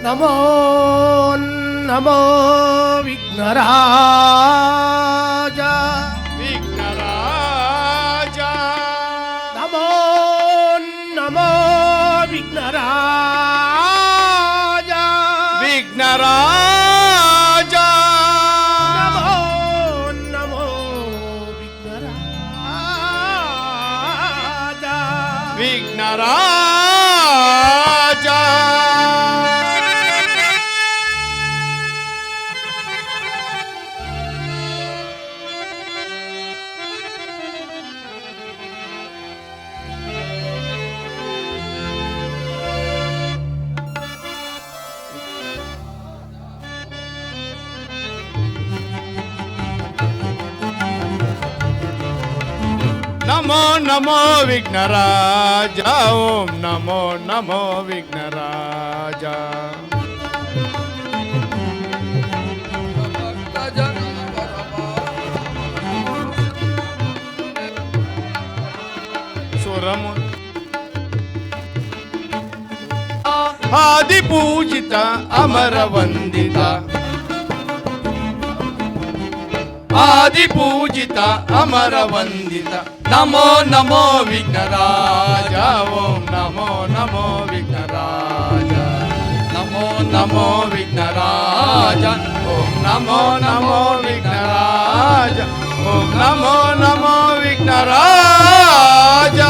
ನಮೋ ನಮೋ ವಿಘ್ನರಾಜ ವಿಘ್ನರಾಜ ನಮೋ ನಮೋ ವಿಘ್ನರಾಜ ವಿಘ್ನರಾಜ ನಮೋ ನಮೋ ವಿಘ್ನರಾಜ ವಿಘ್ನರಾಜ ನಮೋ ನಮೋ ವಿಘ್ನರಾಜ ಓಂ ನಮೋ ನಮೋ ವಿಘ್ನರಾಜ ಸುರಮು ಆದಿಪೂಜಿತ ಅಮರ ವಂದಿತ ಆದಿಪೂಜಿತ ಅಮರ ವಂದಿತ ನಮೋ ನಮೋ ವಿಘ್ನರಾಜ ಓಂ ನಮೋ ನಮೋ ವಿಘ್ನರಾಜ ನಮೋ ನಮೋ ವಿಘ್ನರಾಜ ಓಂ ನಮೋ ನಮೋ ವಿಘ್ನರಾಜ ಓಂ ನಮೋ ನಮೋ ವಿಘ್ನರಾಜ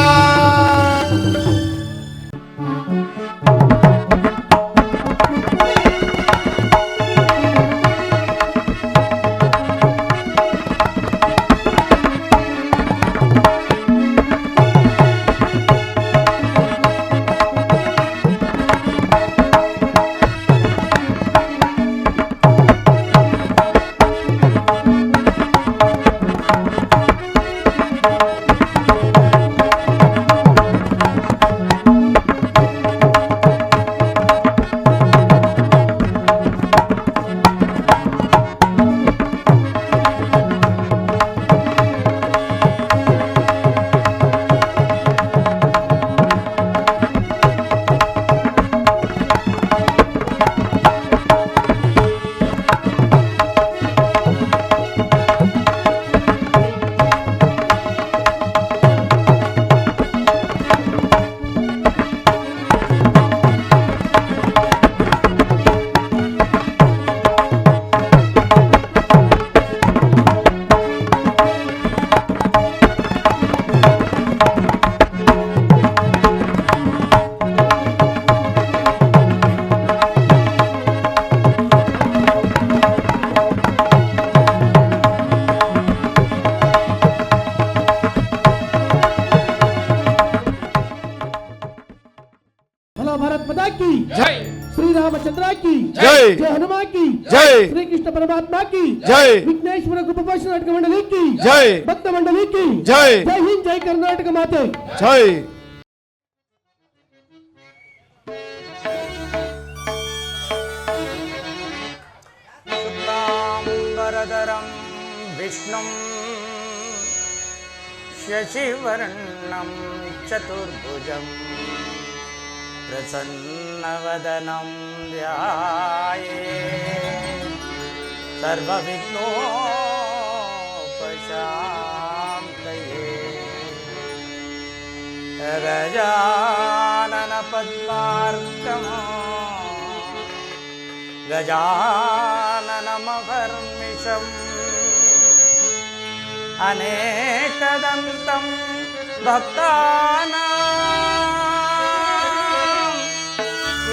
जय श्री रामचंद्र की जय जय हनुमान की जय श्री कृष्ण परमात्मा की जय विघ्नेश्वर गोपाल नाटक मंडली की जय भक्त मंडली की जय जय हिंद जय कर्नाटक माते जय शुक्लांबरधरं विष्णुं शशिवर्णं चतुर्भुजम् प्रसन्नवदनं ध्यायेत् सर्वविघ्नोपशान्तये गजाननपद्मार्कं गजाननमहर्निशम् अनेकदन्तं भक्तानाम्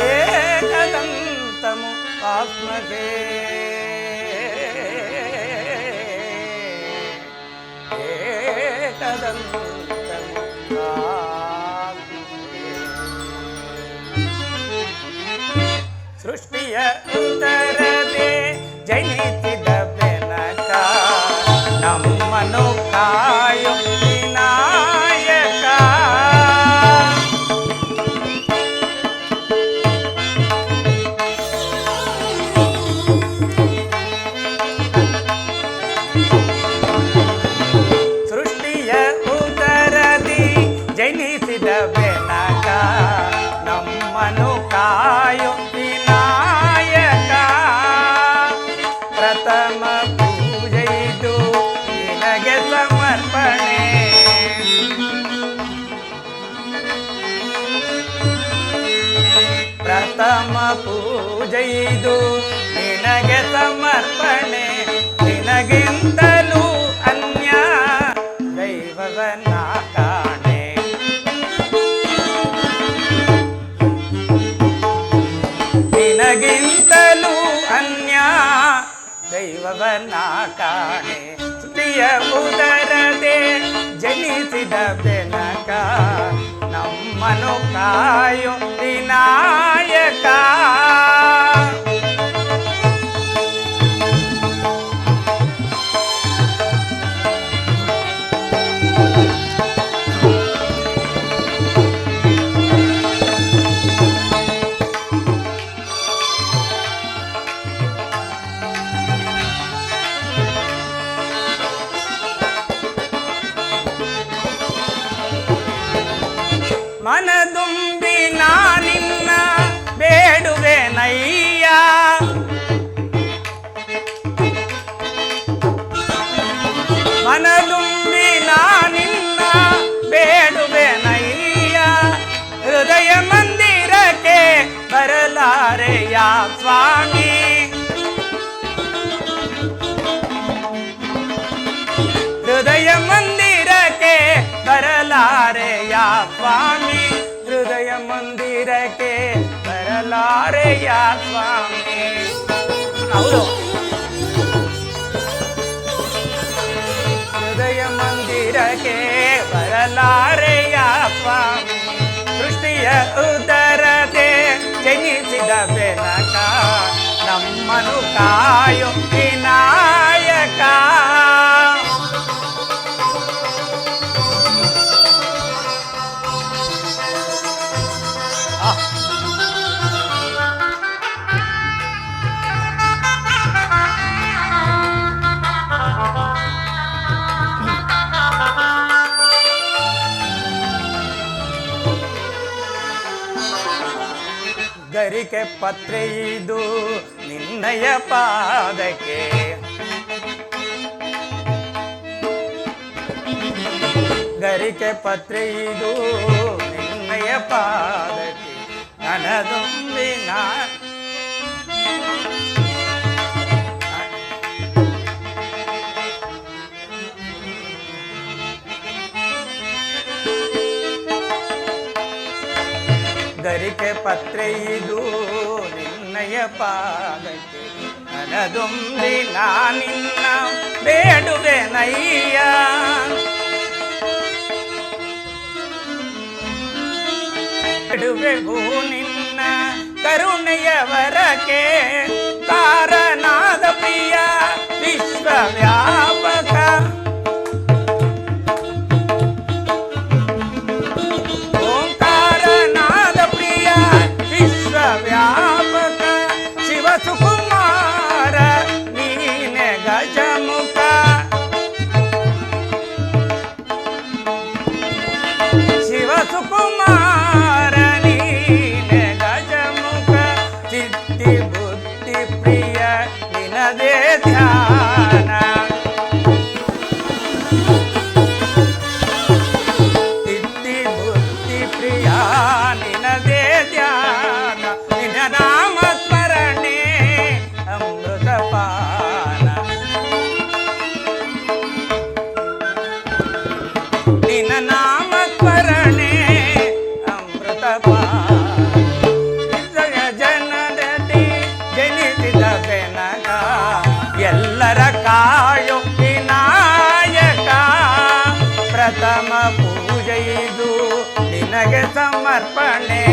एकदन्तमु आत्मके एकदन्तमु सृष्टिय उतरदे जनितिद ಬೆನಕ ನಮ್ಮನು ಕಾಯೋ ವಿನಾಯಕ ಸೃಷ್ಟಿಯ ಉದರದಿ ಜನಿಸಿದ ಬೆನಕ ನಮ್ಮನು ಕಾಯೋ ವಿನಾಯಕ ಪೂಜೆಯಿದು ನಿನಗೆ ಸಮರ್ಪಣೆ ನಿನಗಿಂತಲೂ ಅನ್ಯ ದೈವವನ್ನ ಕಾಣೆ ನಿನಗಿಂತಲೂ ಅನ್ಯ ದೈವವನ್ನ ಕಾಣೆ ಸ್ತುತಿಯ ಉದರದೆ ಜನಿಸಿದ ಬೆನಕ ನಮ್ಮನು ಕಾಯೋ ವಿನಾಯಕ ಮನದುಂಬಿ ನಾನಿನ್ನ ಬೇಡುವೆ ನಯ್ಯ ಮನದುಂಬಿ ನಾನಿನ್ನ ಬೇಡುವೆ ನಯ್ಯ ಹೃದಯ ಮಂದಿರಕ್ಕೆ ಬರಲಾರೆಯ ಸ್ವಾಮಿ ಹೃದಯ ಮಂದಿರಕ್ಕೆ ಬರಲಾರೆಯ ಸ್ವಾಮಿ ಹೃದಯ ಮಂದಿರಕ್ಕೆ ಬರಲಾರೆಯ ಸ್ವಾಮಿ ಹೌದು ಹೃದಯ ಮಂದಿರಕ್ಕೆ ಬರಲಾರೆಯ ಸ್ವಾಮಿ ಸೃಷ್ಟಿಯ ಉದರದೆ ಜನಿಸಿದ ಬೆನಕ ನಮ್ಮನು ಕಾಯೋ ವಿನಾಯಕ ಗರಿಕೆ ಪತ್ರೆ ಇದು ನಿನ್ನಯ ಪಾದಕ್ಕೆ ಗರಿಕೆ ಪತ್ರೆ ಇದು ನಿನ್ನಯ ಪಾದಕ್ಕೆ ನನದುಂಬಿನ ಗರಿಕೆ ಪತ್ರೆ ಇದು ನಿನ್ನಯ ಪಾದಕ್ಕೆ ನನದುಂಬಿ ನಾನಿನ್ನ ಬೇಡುವೆ ನಯ್ಯ ಬೇಡುವೆವು ನಿನ್ನ ಕರುಣೆಯ ವರಕ್ಕೆ ಕಾರಣಾದ ಪ್ರಿಯ ವಿಶ್ವವ್ಯಾಪಕ ವ್ಯಾಪಕ ಶಿವ ಸುಕುಮಾರ ನೀನೆ ಗಜಮುಖ ಶಿವ ಸುಕುಮಾರ ನೀನೆ ಗಜಮುಖ ಚಿತ್ತಿ ಬುದ್ಧಿ ಪ್ರಿಯ ನಿನದೇ ಧ್ಯಾನ ಚಿತ್ತಿ ಬುದ್ಧಿ ಪ್ರಿಯ ನಿನದೇ ಧ್ಯಾನ ನಾಮ ಸ್ಮರಣೆ ಅಮೃತಪಾನ ನಿನ್ನ ನಾಮ ಸ್ಮರಣೆ ಅಮೃತಪಾನ ಹೃದಯ ಜನದಲ್ಲಿ ಜನಿಸಿದ ಬೆನಕ ಎಲ್ಲರ ಕಾಯೋ ವಿನಾಯಕ ಪ್ರಥಮ ಪೂಜೆ ಇದು ನಿನಗೆ ಸಮರ್ಪಣೆ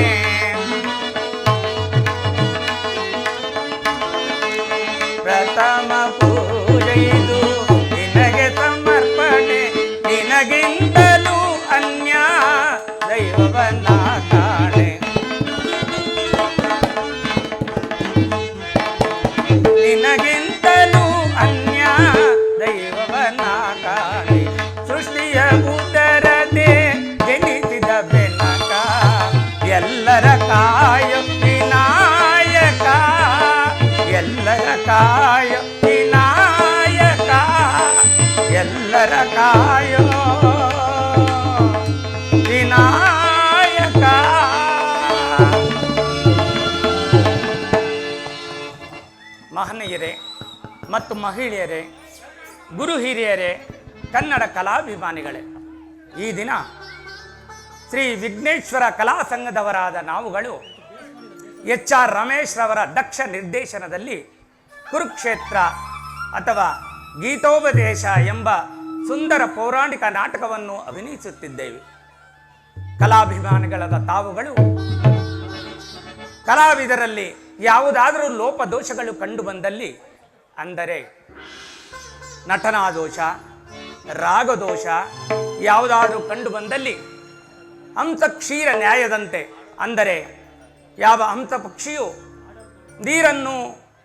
ಪ್ರಥಮ ಪೂಜೆ ಇದು ನಿನಗೆ ಸಮರ್ಪಣೆ ನಿನಗಿಂತಲೂ ಅನ್ಯ ದೈವವನ್ನ ಕಾಣೆ ನಿನಗಿಂತಲೂ ಅನ್ಯ ದೈವವನ್ನ ಕಾಣೆ ಸೃಷ್ಟಿಯ ಉದರದೆ ಜನಿಸಿದ ಬೆನಕ ಎಲ್ಲರ ಕಾಯ ವಿನಾಯಕ ಎಲ್ಲರ ಕಾಯ ವಿನಾಯಕ ಎಲ್ಲರ ಕಾಯ ವಿನಾಯಕ ಮತ್ತು ಮಹಿಳೆಯರೇ, ಗುರು ಹಿರಿಯರೇ, ಕನ್ನಡ ಕಲಾಭಿಮಾನಿಗಳೇ, ಈ ದಿನ ಶ್ರೀ ವಿಘ್ನೇಶ್ವರ ಕಲಾ ಸಂಘದವರಾದ ನಾವುಗಳು HR ರಮೇಶ್ ರವರ ದಕ್ಷ ನಿರ್ದೇಶನದಲ್ಲಿ ಕುರುಕ್ಷೇತ್ರ ಅಥವಾ ಗೀತೋಪದೇಶ ಎಂಬ ಸುಂದರ ಪೌರಾಣಿಕ ನಾಟಕವನ್ನು ಅಭಿನಯಿಸುತ್ತಿದ್ದೇವೆ. ಕಲಾಭಿಮಾನಿಗಳಾದ ತಾವುಗಳು ಕಲಾವಿದರಲ್ಲಿ ಯಾವುದಾದರೂ ಲೋಪದೋಷಗಳು ಕಂಡು ಬಂದಲ್ಲಿ, ಅಂದರೆ ನಟನಾದೋಷ, ರಾಗದೋಷ ಯಾವುದಾದರೂ ಕಂಡು ಬಂದಲ್ಲಿ ಹಂಸ ಕ್ಷೀರ ನ್ಯಾಯದಂತೆ, ಅಂದರೆ ಯಾವ ಹಂಸ ಪಕ್ಷಿಯು ನೀರನ್ನು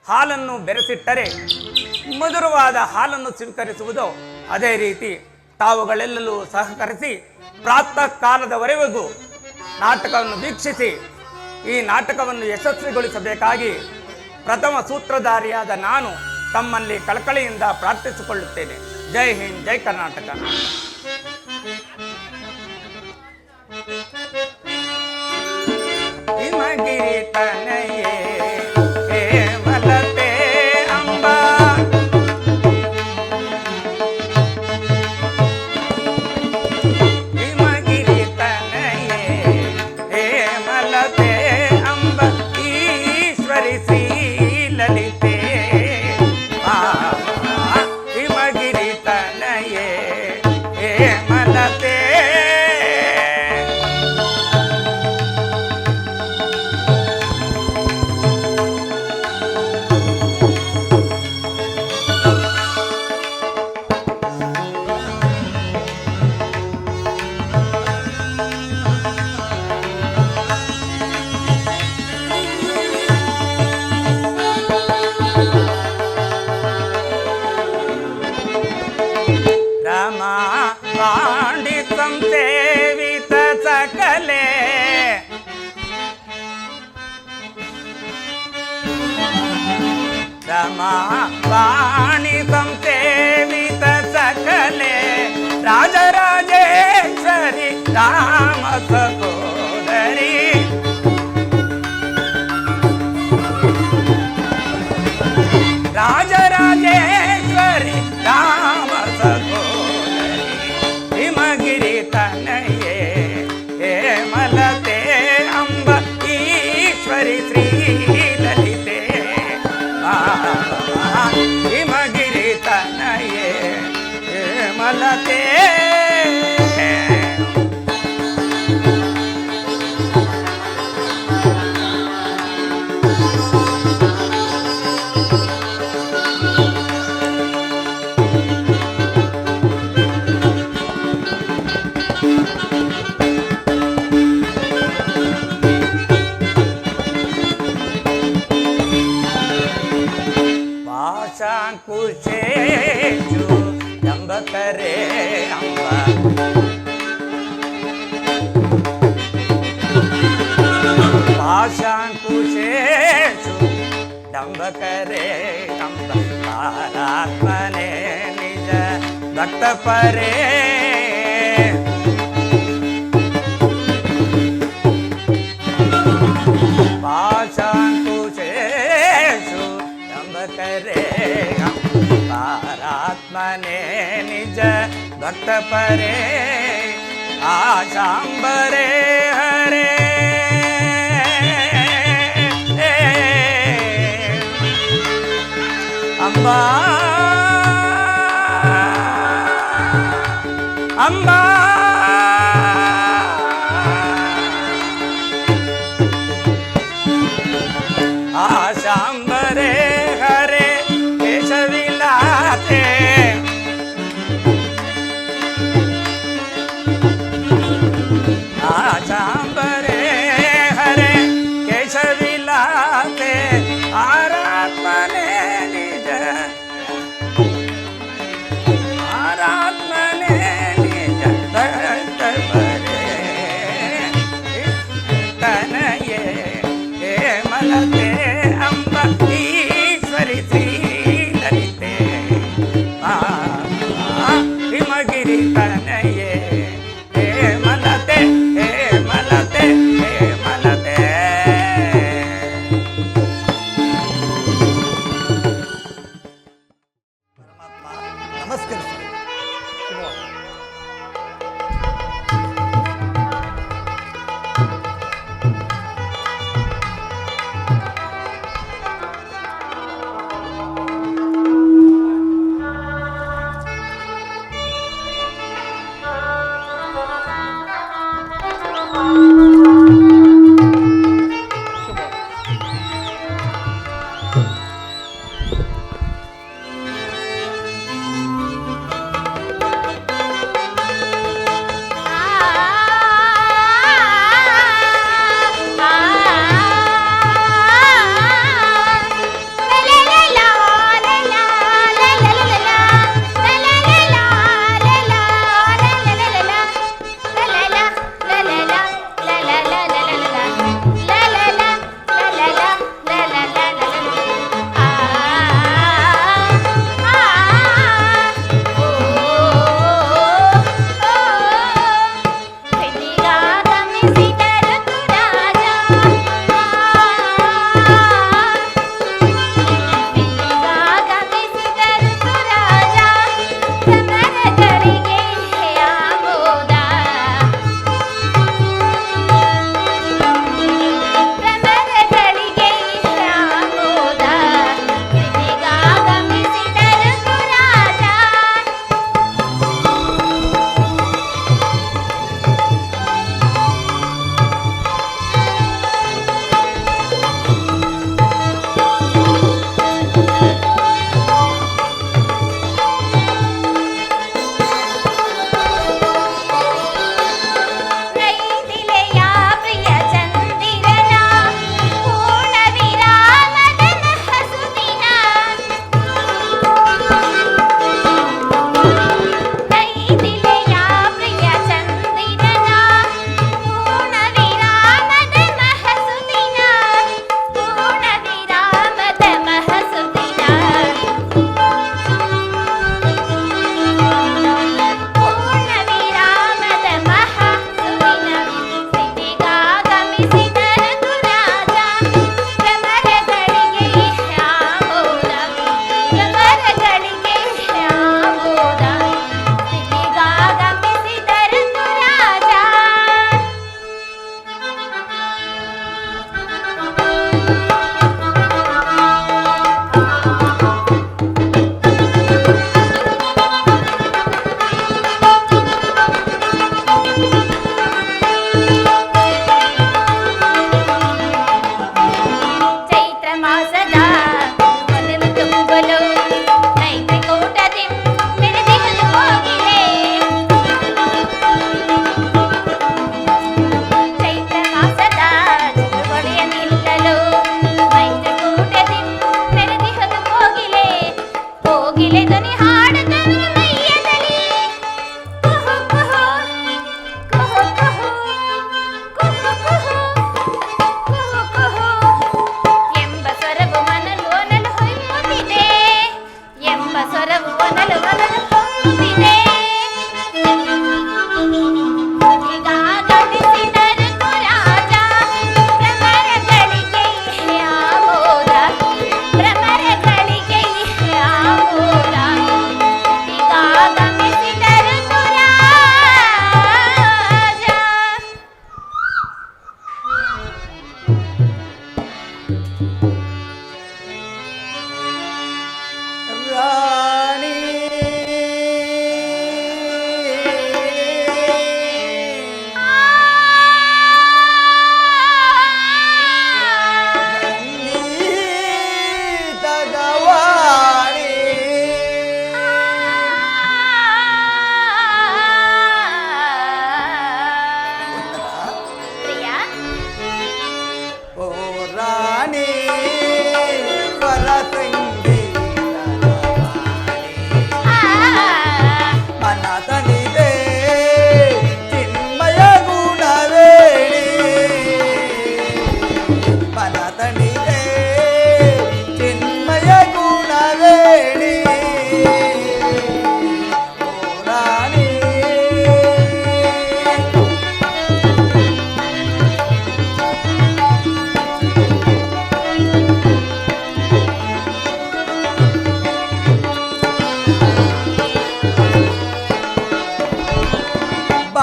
ಹಾಲನ್ನು ಬೆರೆಸಿಟ್ಟರೆ ಮಧುರವಾದ ಹಾಲನ್ನು ಸ್ವೀಕರಿಸುವುದೋ ಅದೇ ರೀತಿ ತಾವುಗಳೆಲ್ಲರೂ ಸಹಕರಿಸಿ ಪ್ರಾತಃ ಕಾಲದವರೆಗೂ ನಾಟಕವನ್ನು ವೀಕ್ಷಿಸಿ ಈ ನಾಟಕವನ್ನು ಯಶಸ್ವಿಗೊಳಿಸಬೇಕಾಗಿ ಪ್ರಥಮ ಸೂತ್ರಧಾರಿಯಾದ ನಾನು ತಮ್ಮಲ್ಲಿ ಕಳಕಳಿಯಿಂದ ಪ್ರಾರ್ಥಿಸಿಕೊಳ್ಳುತ್ತೇನೆ. ಜೈ ಹಿಂದ್, ಜೈ ಕರ್ನಾಟಕ. ಹಿಮಗಿರಿ ತನಯೇ ಹೇಮಲತೆ ಅಂಬಾ, ಹಿಮಗಿರಿ ತನಯೇ ಹೇಮಲತೆ ಅಂಬ, ಈಶ್ವರಿ ಶ್ರೀ ಲಲಿತೆ ಹಿಮಗಿರಿ ತನಯೇ ಹೇಮಲತೆ. ಪಾಂಡಿತಂ ಸೇವಿತ ಸಕಲೆ ರಮಾ ಪಾಣಿತಂ ಸೇವಿತ ಸಕಲೆ, ರಾಜರಾಜೇಶ್ವರಿ ರಾಮ ಸಹೋದರಿ, ರಾಜರಾಜೇಶ್ವರಿ ರಾಮ ಸಹೋದರಿ, ಹಿಮಗಿರಿ ತನಯೇ ಹೇಮಲತೆ ಅಂಬ, ಈಶ್ವರಿ ಶ್ರೀ ಲಲಿತೆ ಹಿಮಗಿರಿ ತನಯೇ ಹೇಮಲತೆ. ಪಾಶಾಂಕುಶೇಷು ಡಂಬಕರೆ ಅಂಬ, ಪಾಶಾಂಕುಶೇಷು ಡಂಬಕರೆ ಅಂಬ, ಪಾರಾತ್ಮನೆ ನಿಜ ಭಕ್ತ ಪರೇ ಪಾಶಾಂಕುಶೇಷು ಡಂಬಕರೆ ಪಾರಾತ್ಮನೆ ನಿಜ ಭಕ್ತ ಪರೇ ಆಶಾಂಬರೆ ಹರೇ ಅಂಬಾ ಅಂಬಾ ಆಶಾಂಬರೆ ಹರೇ ಕೇಶವಿಲಾತೆ ಆಶಾಂಬರೆ ಹರೇ ಕೇಶವಿಲಾತೆ ಆರಾತ್ಮನೆ ನಿಜ ಆರಾತ್ಮನೆ ನಿಜ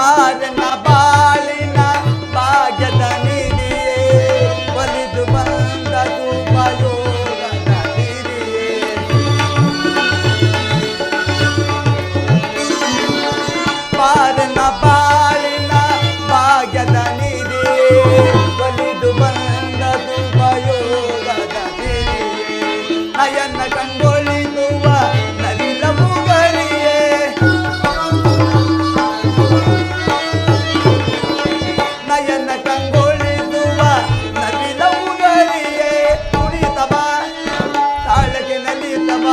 ಬಾರನ ಬಾಳಿನ ಭಾಗ್ಯದ ನಿಧಿಯೇ ಒಲಿದು ಬಂದ ಉಪಯೋಗದ ಹಿರಿಯೇ ಬಾರನ ಬಾಳಿನ ಭಾಗ್ಯದ ನಿಧಿಯೇ ಒಲಿದು ಬಂದ ಉಪಯೋಗದ ಹಿರಿಯೇ ನಯನ ಕಂಗೊಳಿಸುವ ನವಿಲ ಮುಗರಿಯೇ ನಯನ ಕಂಗೊಳಿಸುವ ನವಿಲ ಮುಗರಿಯೇ ಕುಣಿತವ ತಾಳಗೆ ನಲಿತವ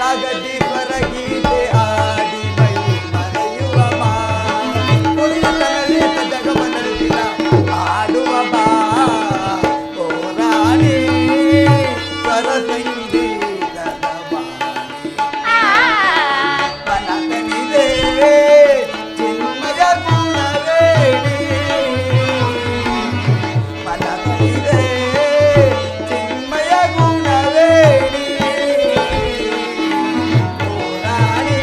ರಾಗದೀಶ್ವರ ಗೀತೆ ಆಡಿ ಮೈ ಮರೆಯುವ ಬಾ ಕುಣಿತ ನಲಿತ ಜಗವ ನಲಿತ ಆಡುವ ಬಾ ಓ ರಾಣಿ ಸ್ವರ ಸಂಗೀತದ ಮನದನಿದೆ ಚಿನ್ಮಯ ಗುಣವೇಣಿ ಮನದನಿದೆ ಚಿನ್ಮಯ ಗುಣವೇಣಿ ಓ ರಾಣಿ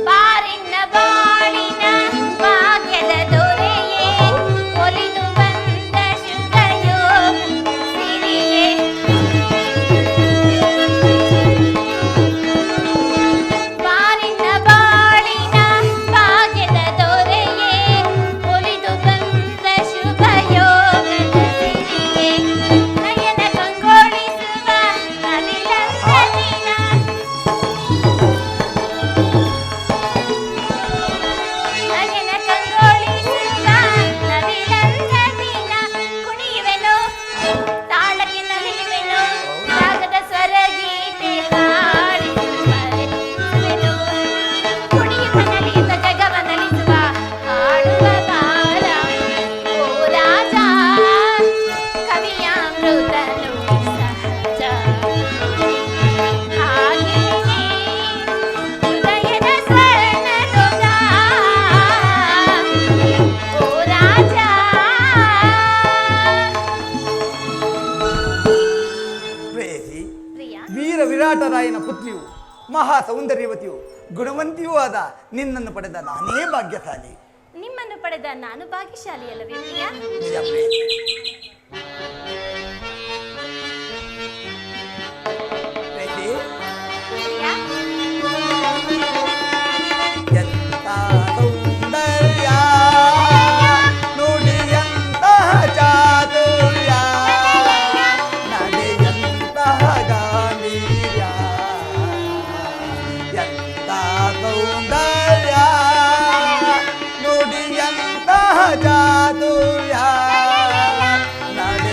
ಬಾರಿನ ಬಾಳಿನ ಭಾಗ್ಯದ ದೊರೆಯೇ ಒಲಿದು ಬಂದ ಶುಭಯೋಗ ಸಿರಿಯೇ ಬಾರಿನ ಬಾಳಿನ ಭಾಗ್ಯದ ದೊರೆಯೇ ಒಲಿದು ಬಂದ ಶುಭಯೋಗದ ಸಿರಿಯೇ ನಯನ ಕಂಗೊಳಿಸುವ ನವಿಲಂದ ದಿನ ನಯನ ಕಂಗೊಳಿಸುವ ನವಿಲಂದ ದಿನ ಕುಣಿಯುವೆನು ತಾಳಕ್ಕೆ ನಲಿಯುವೆನು ರಾಗದ ಸ್ವರ ಗೀತೆ ಹಾಡಿಸುವೆನು ಕುಣಿಯುತ್ತ ನಲಿಯುತ್ತ ಜಗವ ನಲಿಸುವ ಹಾಡುವ ಬಾಲ ಓ ರಾಜ ಕವಿಯಾಮೃತನು ಸಹಜ ಹಾಗೇನೆ ಹೃದಯದ ಸ್ವರ್ಣಧ್ವಜ ಓ ರಾಜ ಪ್ರೇಯಸಿ ಪ್ರಿಯ ವೀರ ವಿರಾಟರಾಯನ ಪುತ್ರಿಯು ಮಹಾ ಸೌಂದರ್ಯವತಿಯು ಗುಣವಂತಿಯೂ ಆದ ನಿನ್ನನ್ನು ಪಡೆದ ನಾನೇ ಭಾಗ್ಯಶಾಲಿ ನಿಮ್ಮನ್ನು ಪಡೆದ ನಾನು ಭಾಗ್ಯಶಾಲಿಯಲ್ಲವೇ ಪ್ರಿಯ ನಿಜ ಪ್ರೇಯಸಿ ಪ್ರೇಯಸಿ ಪ್ರಿಯ ಎಂತ ಸೌಂದರ್ಯ ನುಡಿಯಂತಹ ಚಾತುರ್ಯ ನಡೆಯಂತಹ ಗಾಂಭೀರ್ಯ ಎಂತ ಸೌಂದರ್ಯ ನುಡಿಯಂತಹ ಚಾತುರ್ಯ ನಡೆ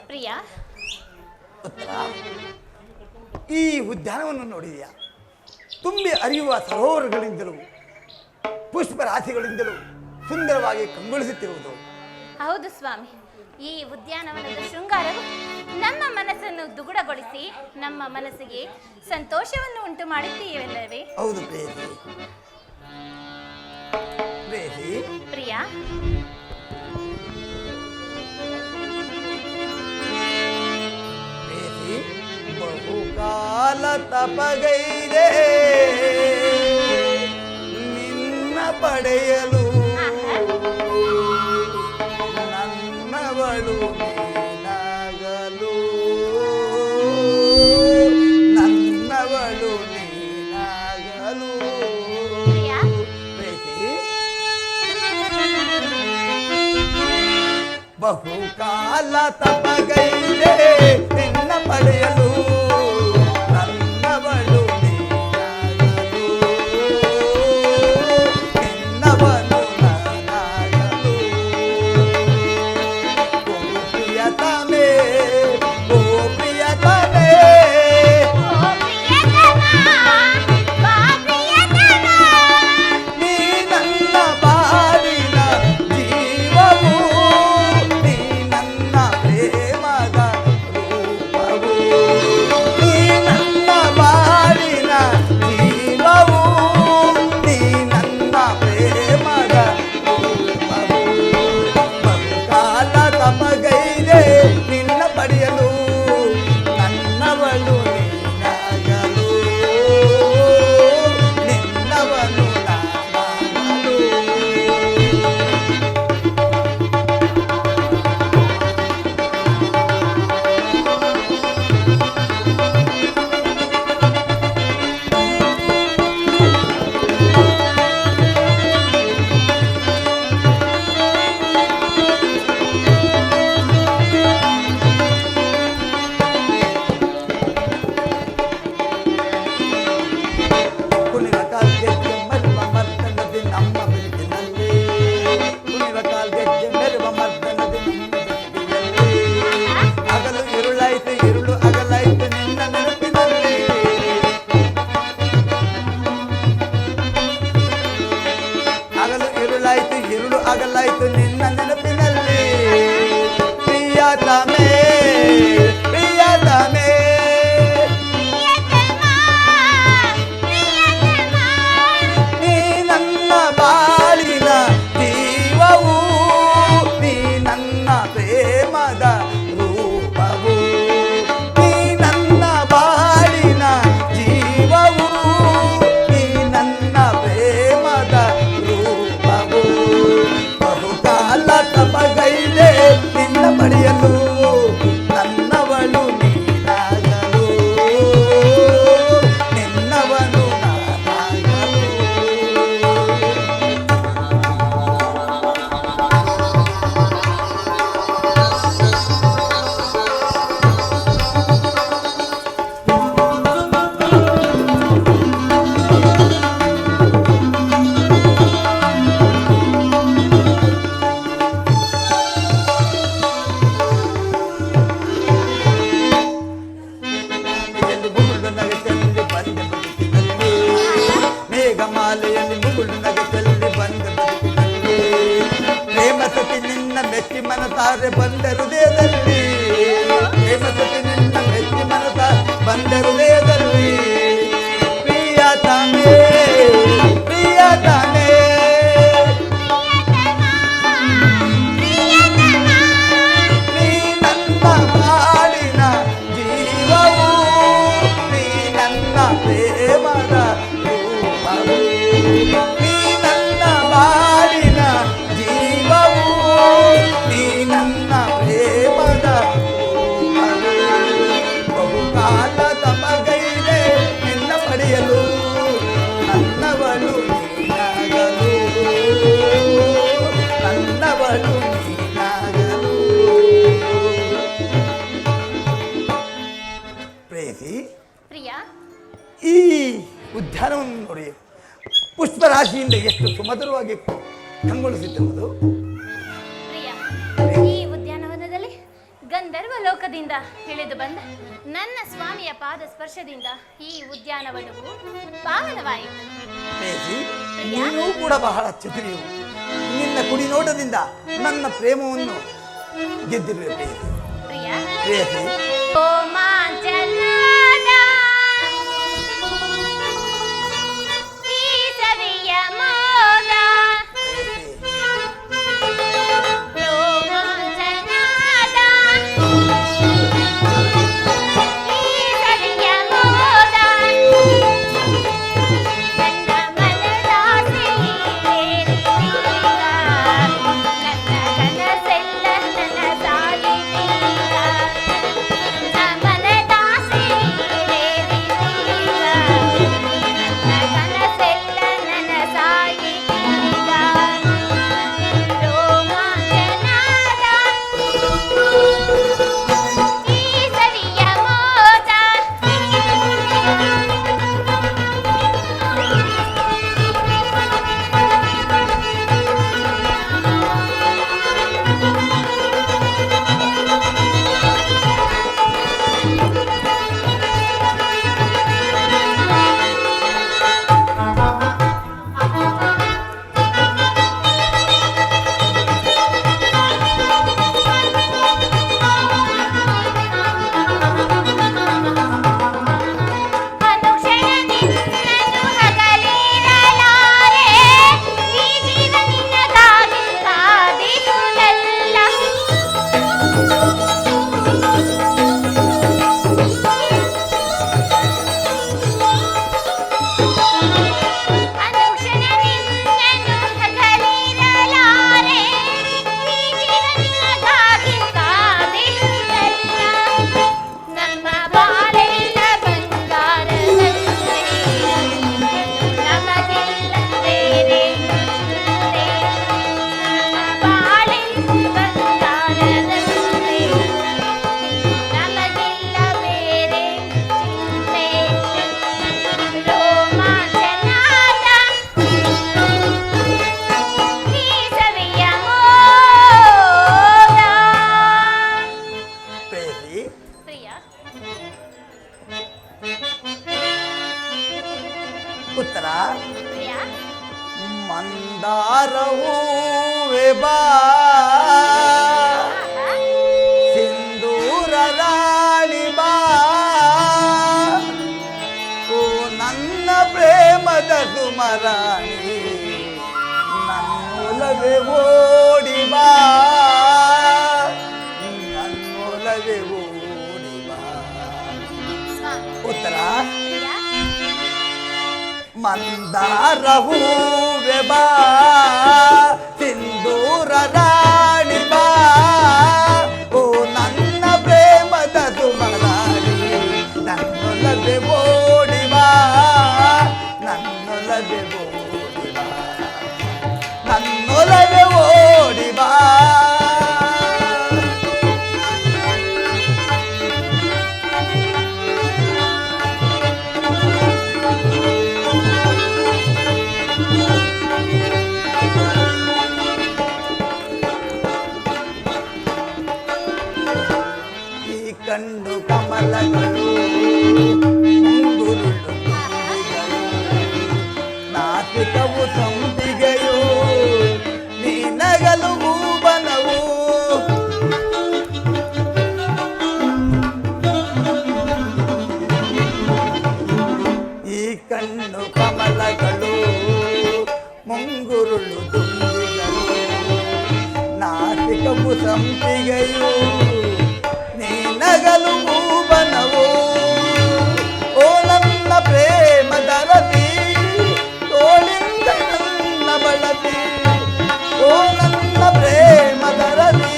ಪ್ರಿಯ, ಉತ್ತರ. ಈ ಉದ್ಯಾನವನ್ನು ನೋಡಿದೆಯಾ? ತುಂಬಿ ಹರಿಯುವ ಸರೋವರಗಳಿಂದಲೂ ಪುಷ್ಪರಾಶಿಗಳಿಂದಲೂ ಸುಂದರವಾಗಿ ಕಂಗೊಳಿಸುತ್ತಿರುವುದು. ಹೌದು ಸ್ವಾಮಿ. ಈ ಉದ್ಯಾನವನದ ಶೃಂಗಾರವು ನಮ್ಮ ಮನಸ್ಸನ್ನು ದುಗುಡಗೊಳಿಸಿ ನಮ್ಮ ಮನಸ್ಸಿಗೆ ಸಂತೋಷವನ್ನು ಉಂಟು ಮಾಡುತ್ತೀವಲ್ಲವೇ? ಹೌದು ಪ್ರೇಯಸಿ. ಪ್ರೇಯಸಿ, ಪ್ರಿಯ, ಪ್ರೇಯಸಿ, ಬಹುಕಾಲ ತಪಗೈದೆ ನಿನ್ನ ಪಡೆಯಲು, ನನ್ನವಳು ನೀನಾಗಲು, ನನ್ನವಳು ನೀನಾಗಲು. ಪ್ರಿಯ, ಪ್ರೇಯಸಿ, ಬಹುಕಾಲ ತಪಗೈದೆ ನಿನ್ನ ಪಡೆಯಲು, ನನ್ನವಳು ನೀನಾಗಲು, ನಿನ್ನವನು ನಾನಾಗಲು. ಓ ಪ್ರಿಯತಮೇ, ಓ ಪ್ರಿಯತಮೇ, ಓ ಪ್ರಿಯತಮ, ಬಾ ಪ್ರಿಯತಮ. ನೀ ನನ್ನ ಬಾಳಿನ ಜೀವವು, ನೀ ನನ್ನ ಪ್ರೇಮದ ರೂಪವು, ನೀ ನನ್ನ ಬಾಳಿನ ಜೀವವು, ನೀ ನನ್ನ ಪ್ರೇಮದ ರೂಪವು. ಬಹುಕಾಲ ತಪಗೈದೆ ನಿನ್ನ ಪಡೆಯಲು, ನನ್ನವಳು ನೀನಾಗಲು, ನಿನ್ನವನು ನಾನಾಗಲು. ಕುಣಿವ ಕಾಲ್ಗೆಜ್ಜೆ ಮೆರುವ ಮರ್ದನದಿ ನಮ್ಮ ಬೆಳಕಿನಲ್ಲಿ, ಕುಣಿವ ಕಾಲ್ಗೆಜ್ಜೆ ಮೆರುವ ಮರ್ದನದಿ ನಮ್ಮ ಬೆಳಕಿನಲ್ಲಿ. ಹಗಲು ഇരുಳಾಯ್ತು, ഇരുಳು ಅಗಲಾಯ್ತು ನಿನ್ನ ನೆನಪಿನಲ್ಲಿ. ಹಗಲು ഇരുಳಾಯ್ತು, ഇരുಳು ಅಗಲಾಯ್ತು ನಿನ್ನ ನೆನಪಿನಲ್ಲಿ. ಪ್ರಿಯತಮೇ, ಪ್ರಿಯತಮೇ, ನೀ ನನ್ನ ಬಾಳಿನ ಜೀವವು, ನೀ ನನ್ನ ಪ್ರೇಮದ ರೂಪವು, ನೀ ನನ್ನ ಬಾಳಿನ ಜೀವವು, ನೀ ನನ್ನ ಪ್ರೇಮದ ರೂಪವು. ಬಹುಕಾಲ ತಪಗೈದೆ ನಿನ್ನ ಪಡೆಯಲು, ನನ್ನವಳು ನೀನಾಗಲು, ನಿನ್ನವನು ನಾನಾಗಲು. ಎಲ್ಲಿ ಮುಗುಳು ನಗೆ ಚೆಲ್ಲಿ ಬಂದ ಬದುಕಿನಲ್ಲಿ, ಮೇಘಮಾಲೆಯಲ್ಲಿ ಮುಗುಳು ನಗೆ ಚೆಲ್ಲಿ ಬಂದ ಬದುಕಿನಲ್ಲಿ. ಪ್ರೇಮ ಸತಿ ನಿನ್ನ ಮೆಚ್ಚಿ ಮನಸಾರೆ ಬಂದ ಹೃದಯದಲ್ಲಿ, ಪ್ರೇಮ ಸತಿ ನಿನ್ನ ಮೆಚ್ಚಿ ಮನಸಾರೆ ಬಂದ ಹೃದಯದಲ್ಲಿ. ಪ್ರಿಯತಮೇ, ಪ್ರಿಯತಮೇ, ನೀ ನನ್ನ ಬಾಳಿನ ಜೀವವು, ನೀ ನನ್ನ ಪ್ರೇಮದ ರೂಪವು, ನೀ ನನ್ನ ಬಾಳಿನ ಜೀವವು, ನೀ ನನ್ನ ಪ್ರೇಮದ ರೂಪವು. ಬಹುಕಾಲ ತಪಗೈದೆ ನಿನ್ನ ಪಡೆಯಲು, ನನ್ನವಳು ನೀನಾಗಲು, ನನ್ನವಳು ನೀನಾಗಲು. ಪ್ರೇಯಸಿ, ಪ್ರಿಯ, ಈ ಉದ್ಯಾನವನ್ನು ನೋಡಿ, ಪುಷ್ಪರಾಶಿಯಿಂದ ಎಷ್ಟು ಸುಮಧುರವಾಗಿ ಕಂಗೊಳಿಸುತ್ತಿರುವುದು. ಪ್ರಿಯ, ಈ ಉದ್ಯಾನವನದಲ್ಲಿ ಗಂಧ ಗಂಧರ್ವ ಲೋಕದಿಂದ ಇಳಿದು ಬಂದ ನನ್ನ ಸ್ವಾಮಿಯ ಪಾದ ಸ್ಪರ್ಶದಿಂದ ಈ ಉದ್ಯಾನವನವು ಪಾವನವಾಯಿತು. ಪ್ರೇಯಸಿ, ನೀನು ಕೂಡ ಬಹಳ ಚತುರಿಯು. ನಿನ್ನ ಕುಡಿ ನೋಟದಿಂದ ನನ್ನ ಪ್ರೇಮವನ್ನು ಗೆದ್ದಿರುವೆ ಪ್ರೇಯಸಿ. ಪ್ರಿಯ ಪ್ರೇಯಸಿ, ರೋಮಾಂಚನಾದ ಈ ಸವಿಯ ಮೋದ, ರೋಮಾಂಚನಾದ ಈ ಸವಿಯ ಮೋದ, ನನ್ನ ಮನದಾಸೆಯೇರಿದೀಗ, ನನ್ನ ಕನಸೆಲ್ಲ ನನಸಾಗಿದೀಗ, ನನ್ನ ಮನದಾಸೆಯೇರಿದೀಗ, ನನ್ನ ಕನಸೆಲ್ಲ ನನಸಾಗಿದೀಗ, ರೋಮಾಂಚನಾದ ಈ ಸವಿಯ ಮೋದ. ಅನುಕ್ಷಣ ನಿನ್ನನ್ನು ಹಗಲಿರಲಾರೆ, ಈ ಜೀವ ನಿನ್ನಗಾಗಿ ಕಾದಿರುವುದಲ್ಲ. ಅನುಕ್ಷಣ ನಿನ್ನನ್ನು ಹಗಲಿರಲಾರೆ, ಈ ಜೀವ ನಿನ್ನಗಾಗಿ ಕಾದಿರುವುದಲ್ಲ. ನಮ್ಮ ಬಾಳೆಲ್ಲ ಬಂಗಾರದಂತೆ, ನಮಗೆಲ್ಲ ಬೇರೆ ಚಿಂತೆ. ನಮ್ಮ ಬಾಳೆಲ್ಲ ಬಂಗಾರದಂತೆ, ನಮಗೆಲ್ಲ ಬೇರೆ ಚಿಂತೆ. ರೋಮಾಂಚನಾದ ಈ ಸವಿಯ ಮೋದ. ಪ್ರೇಯಸಿ, ಪ್ರಿಯ ಉತ್ತರ ಪ್ರಿಯ ಮಂದಾರ ಹೂವೆ ಬಾ, ಸಿಂಧೂರ ರಾಣಿ ಬಾ, ಓ ನನ್ನ ಪ್ರೇಮದ ಸುಮರಾಣಿ, ನನ್ನೊಲವೇ ಓಡಿ ಬಾ, ನನ್ನೊಲವೇ ಓಡಿ ಬಾ. ಸ್ವಾಮಿ. ಉತ್ತರ ಪ್ರಿಯ ಮಂದಾರ ಹೂವೆ ಬಾ, ಸಿಂಧೂರ ರಾಣಿ ಬಾ, ಓ ನನ್ನ ಪ್ರೇಮದ ಸುಮರಾಣಿ, ನನ್ನೊಲವೇ ಓಡಿ ಬಾ, ನನ್ನೊಲವೇ ಓಡಿ ಬಾ, ನನ್ನೊಲವೇ ಓಡಿ ಬಾ. ಈ ಕಣ್ಣು ಕಮಲಗಳು, ಮುಂಗುರುಳು ತುಂಬಿಗಳು, ನಾಸಿಕವು ಸಂಪಿಗೆಯು, ನೀ ನಗಲು ಹೂಬನವು. ಈ ಕಣ್ಣು ಕಮಲಗಳು, ಮುಂಗುರುಳು ತುಂಬಿಗಳು, ನಾಸಿಕವು ಸಂಪಿಗೆಯು, ನೀ ನಗಲು ಹೂಬನವು. ಓ ನನ್ನ ಪ್ರೇಮದ ರತಿ, ತೋಳಿಂದ ನನ್ನ ಬಳತಿ, ಓ ನನ್ನ ಪ್ರೇಮದ ರತಿ,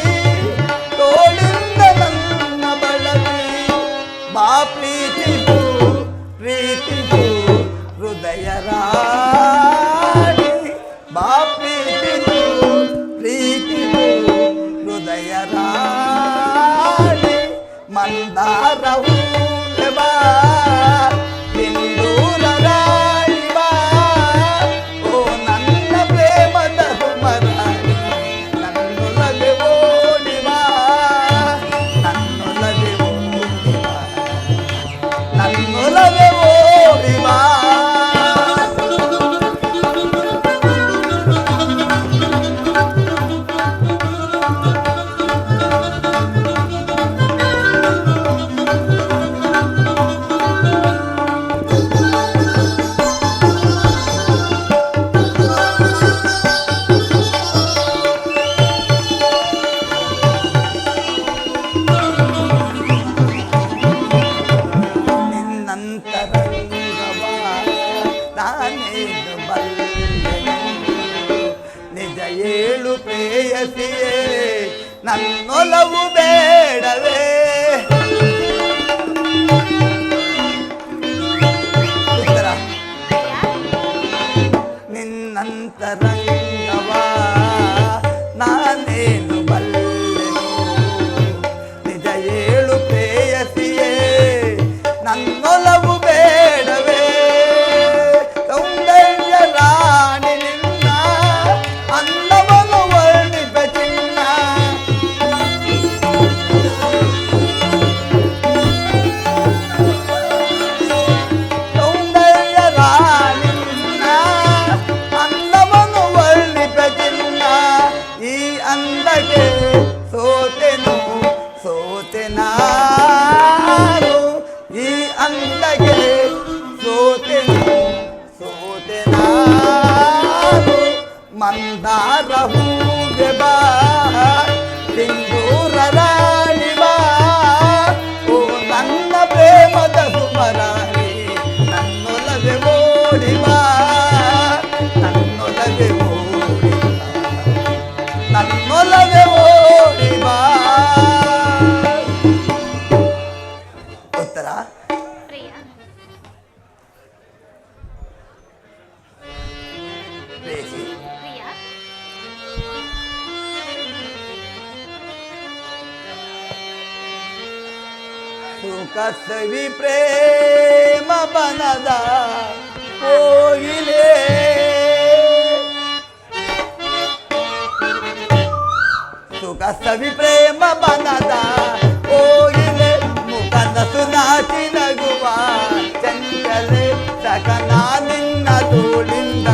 ತೋಳಿಂದ ನನ್ನ ಬಳತಿ. ಬಾ ಪ್ರೀತಿಸು ಪ್ರೀತಿಸು ಹೃದಯ ರಾಣಿ, ಬಾ ಪ್ರೀತಿಸು ಪ್ರೀತಿಸು ಹೃದಯ ರಾಣಿ, ಮಂದಾರ ಹೂವೆ ಬಾ, ಸಿಂಧೂರ ರಾಣಿ ಬಾ, ಓ ನನ್ನ ಪ್ರೇಮದ ಸುಮರಾಣಿ, ನನ್ನೊಲವೇ ಓಡಿ ಬಾ, ನನ್ನ ನನ್ನೊಲವು ಬೇಡವೇ ಉತ್ತರ ನಿನ್ನಂತರಂಗವ ನಾನೇನು ಬಲ್ಲೆನು ನಿಜ ಏಳು ಪ್ರೇಯಸಿಯೇ ನನ್ನೊಲವು ಬೇಡವೇ ಸೌಂದರ್ಯ ರಾಣಿ ನಿನ್ನ ಅನ್ನವನ್ನು ವರ್ಣಿಪ ಚಿನ್ನ ಸೌಂದರ್ಯ ರಾಣಿ ನಿನ್ನ ಅನ್ನವನ್ನು ವರ್ಣಿಪ ಚಿನ್ನ ಈ ಅಂದಕ್ಕೆ ಸೋತೆನು ಸೋತೆನಾನು ಈ ಅಂದಕ್ಕೆ ಸೋತೆನು ಸೋತೆನಾನು ಮಂದಾರ ಹೂವೆ ಬಾ ಸಿಂಧೂರ ರಾಣಿ ಬಾ ಓ ನನ್ನ ಪ್ರೇಮದ ಸುಮರಾಣಿ ನನ್ನೊಲವೆ ಓಡಿ ಬಾ ನನ್ನೊಲವೆ ಓಡಿ ಬಾ ನನ್ನೊಲವೆ ಓಡಿ ಬಾ ಉತ್ತರ ಪ್ರಿಯ ಪ್ರೇಯಸಿ ಪ್ರಿಯ ಸುಖ ಸವಿ ಪ್ರೇಮ ಬನದ ಕೋಗಿಲೆ ಸುಖ ಸವಿ ಪ್ರೇಮ ಬನದ ಕೋಗಿಲೆ ಮುಖನಸು ನಾಚಿ ನಗುವ ಚಂಚಲೆ ಸಕನ ನಿನ್ನ ತೋಳಿಂದ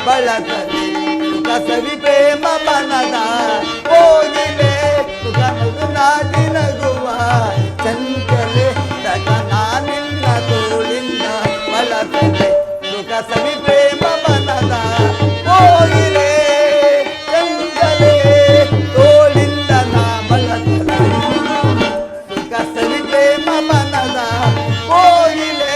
ಬಳಸಲಿ ಸುಖ ಸವಿ ಪ್ರೇಮ ಬನದ ಕೋಗಿಲೆ ಮುಖನಸು ನಾಚಿ ನಗುವ ಚಂಚಲೆ ಸಕನ ನಿನ್ನ ತೋಳಿಂದ ಬಳಸಲಿ ಸುಖ ಸವಿ ಪ್ರೇಮ ಬನದ ಕೋಗಿಲೆ ಚಂಚಲೆ ತೋಳಿಂದ ನಾ ಬಳಸಲಿ ಸುಖ ಸವಿ ಪ್ರೇಮ ಬನದ ಕೋಗಿಲೆ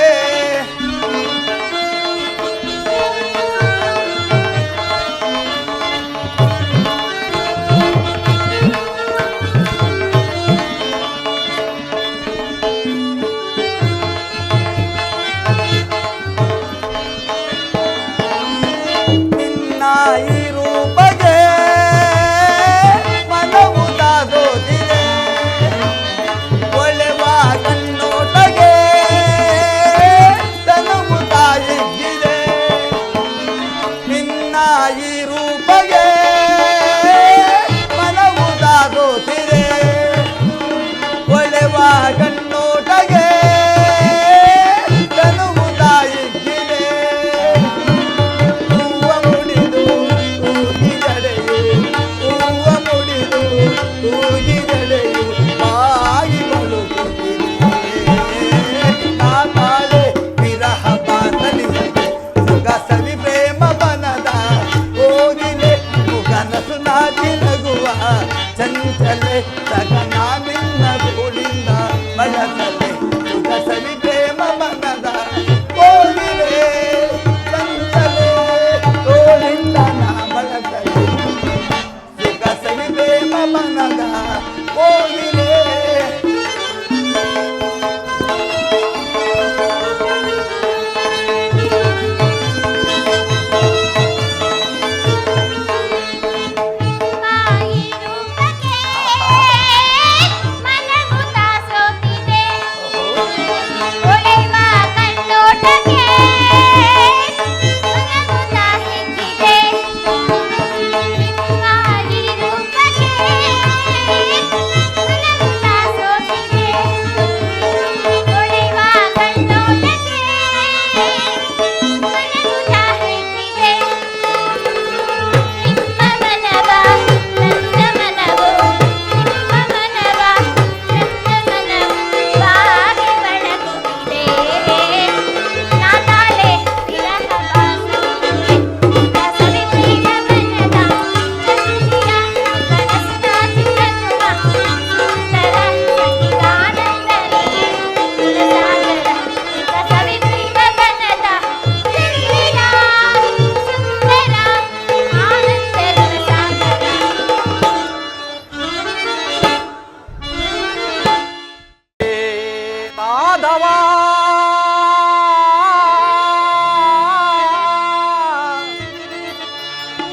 ಮಾಧವ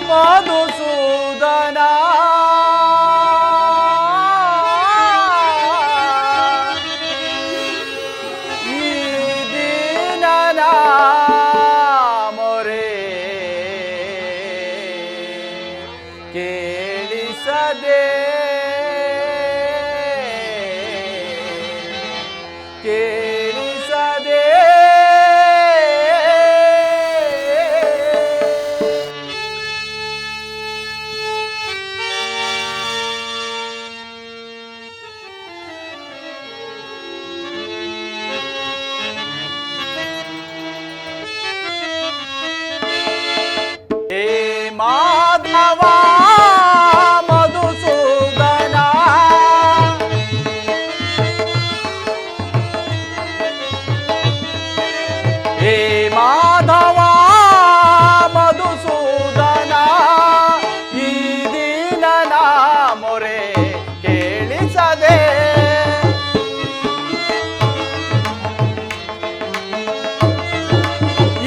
ಮಧುಸೂದನ ಈ ದೀನನ ಮೊರೆ ಕೇಳಿಸದೆ ಕೇಳಿಸದೆ ಹೇ ಮಾಧವ ಮಧುಸೂದನ ಹೇ ಮಾಧವ ಮಧುಸೂದನ ಈ ದೀನನ ಮೊರೆ ಕೇಳಿಸದೆ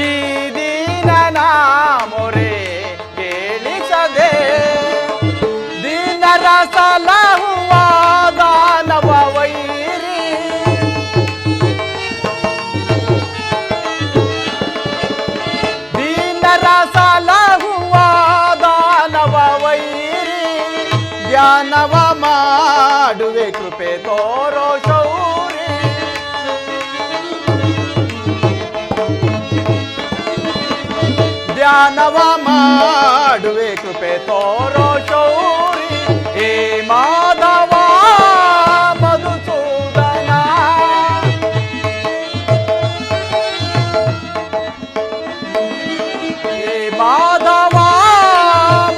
ಈ ದೀನನ ಮೊರೆ ಕೇಳಿಸದೆ ದೀನರ ಸಲಹುವ ದಾನವ ವೈರಿ ದೀನರ ಸಲಹುವ ದಾನವ ವೈರಿ ಧ್ಯಾನವ ಮಾಡುವೆ ಕೃಪೆ ತೋರೋ ಶೌರಿ ಧ್ಯಾನವ ಮಾಡುವೆ ಕೃಪೆ ತೋರೋ ಶೌರಿ ಹೇ ಮಾಧವ ಮಧುಸೂದನ ಹೇ ಮಾಧವ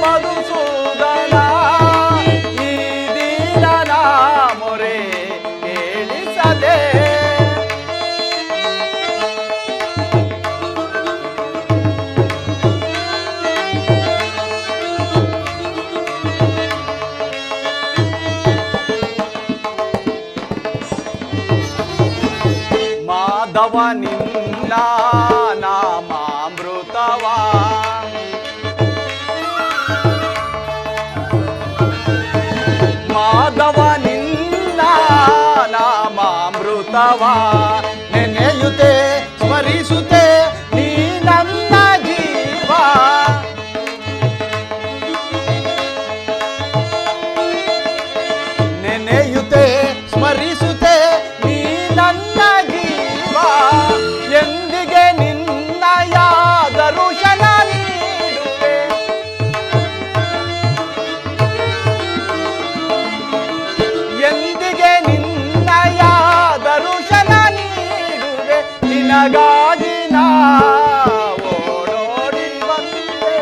ಮಧುಸೂದನ ಈ ದೀನನ ಮೊರೆ ಕೇಳಿಸದೆ ಮಾಧವ ನಿನ್ನ ನಾಮಾಮೃತವ ಮಾಧವ ನಿನ್ನ ನಾಮಾಮೃತವ ನೆನೆಯುತ್ತೆ ಸ್ಮರಿಸುತ್ತೆ ನೀ ನನ್ನ ಜೀವ ನೆನೆಯುತ್ತೆ ಸ್ಮರಿಸುತ್ತೆ ನೀ ನನ್ನ ಜೀವ ಎಂದಿಗೆ ನಿನ್ನಯ ದರುಶನ ನೀಡುವೆ ಎಂದಿಗೆ ನಿನ್ನಯ ದರುಶನ ನೀಡುವೆ ನಿನಗಾಗಿ ನಾ ಓಡೋಡಿ ಬಂದೆ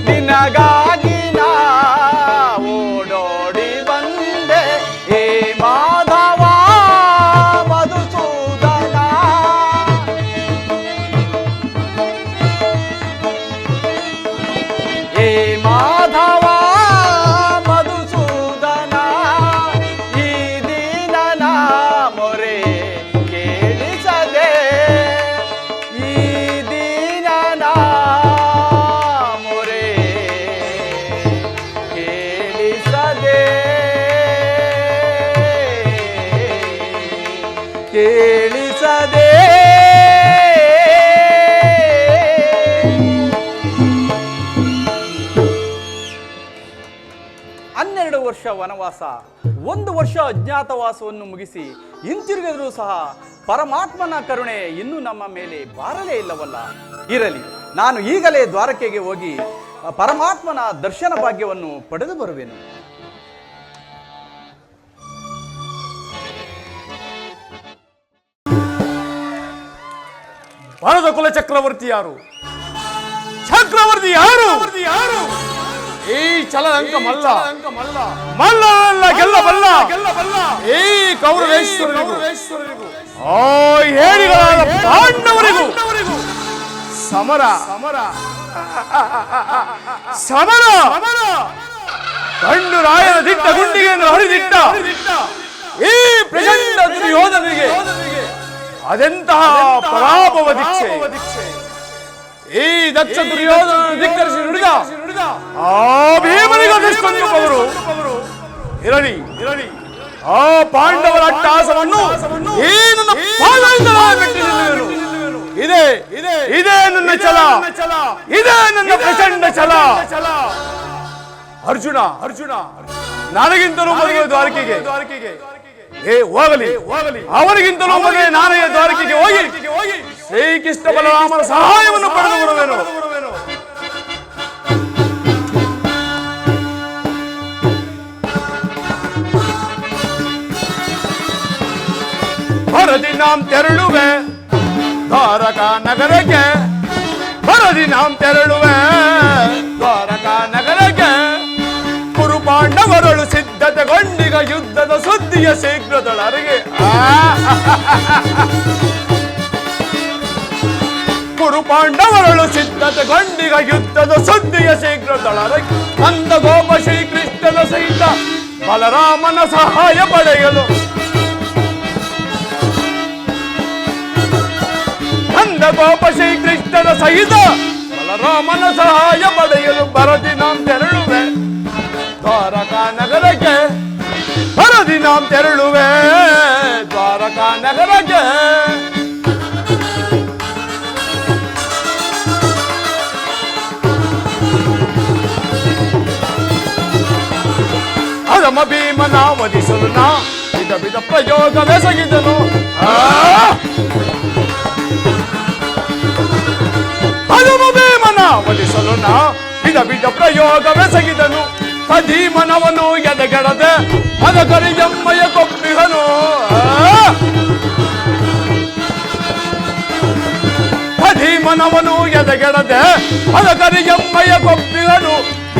ನಿನಗಾಗಿ ನಾ ಓಡೋಡಿ ಬಂದೆ ಹೇ ಮಾಧವ ಮಧುಸೂದನ ಹೇ ಮಾಧವ ಮಧುಸೂದನ ಈ ದೀನನ ಮೊರೆ ಕೇಳಿಸದೆ ಈ ದೀನನ ಮೊರೆ ಕೇಳಿಸದೆ ಕೇಳಿಸದೆ 12 ವರ್ಷ ವನವಾಸ 1 ವರ್ಷ ಅಜ್ಞಾತವಾಸವನ್ನು ಮುಗಿಸಿ ಹಿಂತಿರುಗಿದರೂ ಸಹ ಪರಮಾತ್ಮನ ಕರುಣೆ ಇನ್ನೂ ನಮ್ಮ ಮೇಲೆ ಬಾರಲೇ ಇಲ್ಲವಲ್ಲ. ಇರಲಿ, ನಾನು ಈಗಲೇ ದ್ವಾರಕೆಗೆ ಹೋಗಿ ಪರಮಾತ್ಮನ ದರ್ಶನ ಭಾಗ್ಯವನ್ನು ಪಡೆದು ಬರುವೆನು. ಭಾರತ ಕುಲ ಚಕ್ರವರ್ತಿ ಯಾರು? ಚಕ್ರವರ್ತಿ ಯಾರು? ಈ ಚಲರಂಕ ಮಲ್ಲ ಮಲ್ಲ ಗೆಲ್ಲಬಲ್ಲ ಈ ಕೌರವೇಶ್ವರರಿಗೂ ಆ ಹೇಳಿಗಳಾದ ಪಾಂಡವರಿಗೂ ಸಮರ ಸಮರ ಸಮರ ಕಂಡು ರಾಯನ ದಿಟ್ಟ ಗುಂಡಿಗೆಯನ್ನು ಹರಿದಿಟ್ಟ ಈ ಪ್ರಚಂಡ ದುರ್ಯೋಧನಿಗೆ ಅದೆಂತಹ ಪರಾಭವ ದೀಕ್ಷೆ. ಈ ದಕ್ಷ ದುರ್ಯೋಧನ ಧಿಕ್ಕರಿಸಿ ನುಡಿದ ಆ ಭೀಮನಿಗೆ ಅದೆಷ್ಟೊಂದು ಪವರು ಇರಲಿ. ಆ ಪಾಂಡವರ ಅಟ್ಟಹಾಸವನ್ನು ಈ ನನ್ನ ಪಾದದಿಂದಲೇ ಮೆಟ್ಟಿ ನಿಲ್ಲುವೆನು. ಇದೇ ನನ್ನ ಛಲ, ಇದೇ ನನ್ನ ಪ್ರಚಂಡ ಛಲ. ಅರ್ಜುನ ನನಗಿಂತಲೂ ಮೊದಲು ದ್ವಾರಕೆಗೆ ಹೋಗಲಿ, ಅವರಿಗಿಂತಲೂ ಮೊದಲೇ ನಾನೇ ದ್ವಾರಕೆಗೆ ಹೋಗಿ ಶ್ರೀಕೃಷ್ಣ ಬಲರಾಮನ ಸಹಾಯವನ್ನು ಪಡೆದು ಬರುವೆನು. ಭರದಿ ನಾಂ ತೆರಳುವೆ ದ್ವಾರಕಾ ನಗರಕ್ಕೆ, ಭರದಿ ನಾಂ ತೆರಳುವೆ ದ್ವಾರಕಾ ನಗರಕ್ಕೆ. ಕುರು ಪಾಂಡವರಳು ಸಿದ್ಧತೆಗೊಂಡಿಗ ಯುದ್ಧದ ಸುದ್ದಿಯ ಶೀಘ್ರದೊಳಗೆ. ಕುರು ಪಾಂಡವರಳು ಸಿದ್ಧತೆಗೊಂಡಿಗ ಯುದ್ಧದ ಸುದ್ದಿಯ ಶೀಘ್ರದೊಳಗೆ. ನಂದ ಗೋಪ ಶ್ರೀಕೃಷ್ಣನ ಸಹಿತ ಬಲರಾಮನ ಸಹಾಯ ಪಡೆಯಲು, ನಂದ ಗೋಪ ಶ್ರೀಕೃಷ್ಣನ ಸಹಿತ ಬಲರಾಮನ ಸಹಾಯ ಪಡೆಯಲು ಭರದಿ ನಾಂ ತೆರಳುವೆ ದ್ವಾರಕಾ ನಗರಕ್ಕೆ, ಭರದಿ ನಾಂ ತೆರಳುವೆ ದ್ವಾರಕಾ ನಗರಕ್ಕೆ. ಅಧಮ ಭೀಮನ ವಧಿಸಲು ನಾ ವಿಧ ಪ್ರಯೋಗವೆಸಗಿದನು. ಅಧಮ ಭೀಮನ ವಧಿಸಲು ನಾ ವಿಧ ಪ್ರಯೋಗವೆಸಗಿದನು. ಕದೀಮನವನು ಎದೆಗೆಡದೆ ಮದಕರಿಯಮ್ಮಯ ಕೊಪ್ಪಿಹನು. ಕದೀಮನವನು ಎದೆಗೆಡದೆ ಮದಕರಿಯಮ್ಮಯ ಕೊಪ್ಪಿಹನು.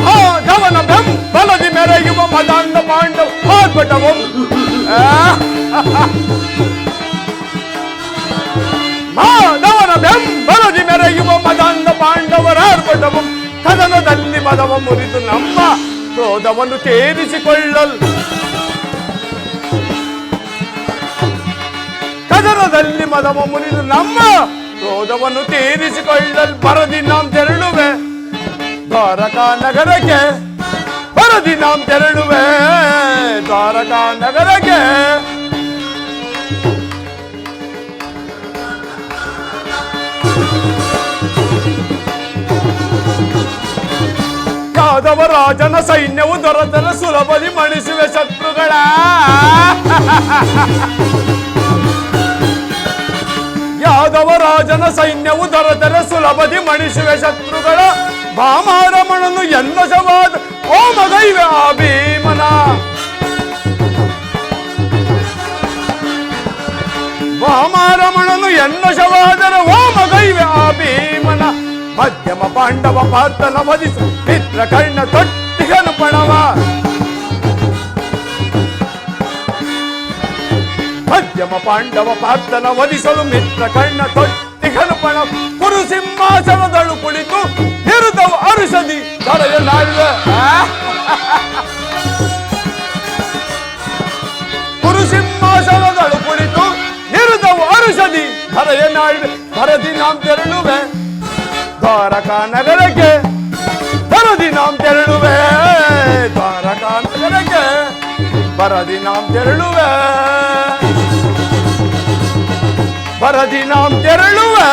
ಮಾಧವನ ಬೆಂಬಲದಿ ಮೆರೆಯುವ ಮದಾಂಧ ಪಾಂಡವ ಆರ್ಭಟವು. ಮಾಧವನ ಬೆಂಬಲದಿ ಮೆರೆಯುವ ಮದಾಂಧ ಪಾಂಡವರ ಆರ್ಭಟವು. ಕದನದಲ್ಲಿ ಮದವ ಮುರಿದು ನಮ್ಮ ಕ್ರೋಧವನ್ನು ತೀರಿಸಿಕೊಳ್ಳಲ್, ಕದನದಲ್ಲಿ ಮದವ ಮುರಿದು ನಮ್ಮ ಕ್ರೋಧವನ್ನು ತೀರಿಸಿಕೊಳ್ಳಲ್. ಭರದಿ ನಾಂ ತೆರಳುವೆ ದ್ವಾರಕಾ ನಗರಕ್ಕೆ, ಭರದಿ ನಾಂ ತೆರಳುವೆ ದ್ವಾರಕಾ ನಗರಕ್ಕೆ. ಯಾದವ ರಾಜನ ಸೈನ್ಯವು ದೊರೆತನ ಸುಲಭದಿ ಮಣಿಸುವೆ ಶತ್ರುಗಳ. ಯಾದವ ರಾಜನ ಸೈನ್ಯವು ದೊರೆತನ ಸುಲಭದಿ ಮಣಿಸುವೆ ಶತ್ರುಗಳ. ಭಾಮಾರಮಣನು ಎನ್ನಶವಾದ ಓ ಮಗೈವೆ ಆ ಭೀಮನ. ಭಾಮಾರಮಣನು ಎನ್ನಶವಾದರ ಓ ಮಗೈವೆ ಆ ಭೀಮನ. ಮಧ್ಯಮ ಪಾಂಡವ ಪಾರ್ಥನ ವಧಿಸು ಮಿತ್ರ ಕರ್ಣ ತೊಟ್ಟಿಗನು ಪಣವ. ಮಧ್ಯಮ ಪಾಂಡವ ಪಾರ್ಥನ ವಧಿಸಲು ಮಿತ್ರ ಕರ್ಣ ತೊಟ್ಟಿಗನು ಪಣವ. ಕುರು ಸಿಂಹಾಸನದಳು ಕುಳಿತು ನಿರುದವು ಅರುಷದಿ ತಡೆಯ ನಾಡುವೆ. ಕುರು ಸಿಂಹಾಸನದಳು ಕುಳಿತು ನಿರುದವು ಅರುಷದಿ ತಡೆಯ ನಾಡುವೆ. ಭರದಿ ನಾಂ ತೆರಳುವೆ ದ್ವಾರಕಾ ನಗರಕ್ಕೆ, ಭರದಿ ನಾಂ ತೆರಳುವೆ ದ್ವಾರಕಾ ನಗರಕ್ಕೆ. ಭರದಿ ನಾಂ ತೆರಳುವೆ, ಭರದಿ ನಾಂ ತೆರಳುವೆ.